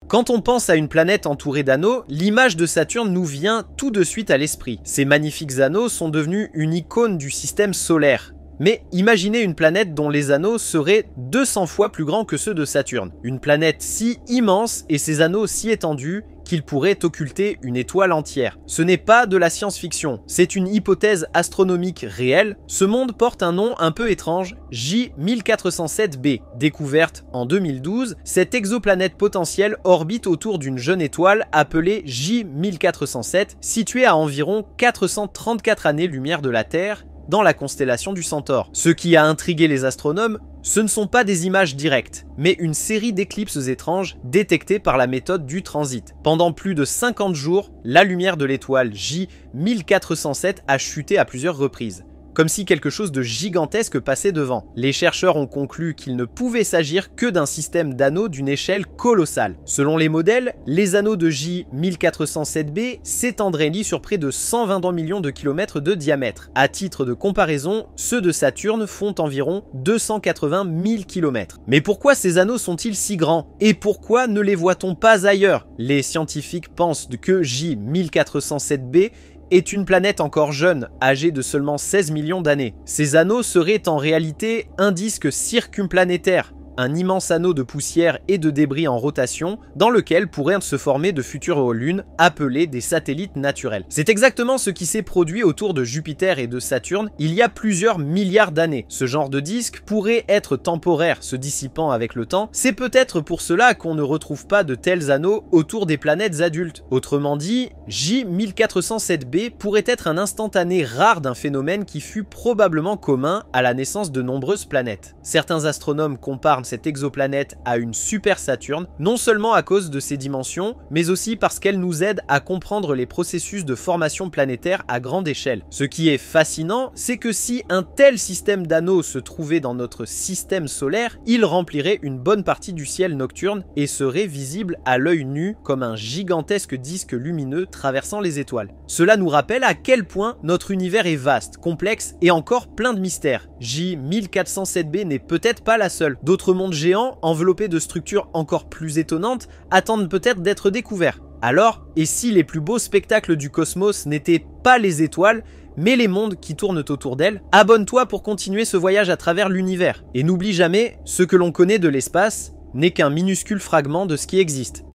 Quand on pense à une planète entourée d'anneaux, l'image de Saturne nous vient tout de suite à l'esprit. Ces magnifiques anneaux sont devenus une icône du système solaire. Mais imaginez une planète dont les anneaux seraient 200 fois plus grands que ceux de Saturne. Une planète si immense et ses anneaux si étendus qu'ils pourraient occulter une étoile entière. Ce n'est pas de la science-fiction, c'est une hypothèse astronomique réelle. Ce monde porte un nom un peu étrange, J1407b. Découverte en 2012, cette exoplanète potentielle orbite autour d'une jeune étoile appelée J1407, située à environ 434 années-lumière de la Terre, dans la constellation du Centaure. Ce qui a intrigué les astronomes, ce ne sont pas des images directes, mais une série d'éclipses étranges détectées par la méthode du transit. Pendant plus de 50 jours, la lumière de l'étoile J1407 a chuté à plusieurs reprises, comme si quelque chose de gigantesque passait devant. Les chercheurs ont conclu qu'il ne pouvait s'agir que d'un système d'anneaux d'une échelle colossale. Selon les modèles, les anneaux de J1407b s'étendraient sur près de 120 millions de kilomètres de diamètre. À titre de comparaison, ceux de Saturne font environ 280 000 kilomètres. Mais pourquoi ces anneaux sont-ils si grands? Et pourquoi ne les voit-on pas ailleurs? Les scientifiques pensent que J1407b est une planète encore jeune, âgée de seulement 16 millions d'années. Ces anneaux seraient en réalité un disque circumplanétaire, un immense anneau de poussière et de débris en rotation dans lequel pourraient se former de futures lunes appelées des satellites naturels. C'est exactement ce qui s'est produit autour de Jupiter et de Saturne il y a plusieurs milliards d'années. Ce genre de disque pourrait être temporaire, se dissipant avec le temps. C'est peut-être pour cela qu'on ne retrouve pas de tels anneaux autour des planètes adultes. Autrement dit, J1407b pourrait être un instantané rare d'un phénomène qui fut probablement commun à la naissance de nombreuses planètes. Certains astronomes comparent cette exoplanète à une super Saturne, non seulement à cause de ses dimensions, mais aussi parce qu'elle nous aide à comprendre les processus de formation planétaire à grande échelle. Ce qui est fascinant, c'est que si un tel système d'anneaux se trouvait dans notre système solaire, il remplirait une bonne partie du ciel nocturne et serait visible à l'œil nu comme un gigantesque disque lumineux traversant les étoiles. Cela nous rappelle à quel point notre univers est vaste, complexe et encore plein de mystères. J1407b n'est peut-être pas la seule. D'autres mondes géants, enveloppés de structures encore plus étonnantes, attendent peut-être d'être découverts. Alors, et si les plus beaux spectacles du cosmos n'étaient pas les étoiles, mais les mondes qui tournent autour d'elles? Abonne-toi pour continuer ce voyage à travers l'univers. Et n'oublie jamais, ce que l'on connaît de l'espace n'est qu'un minuscule fragment de ce qui existe.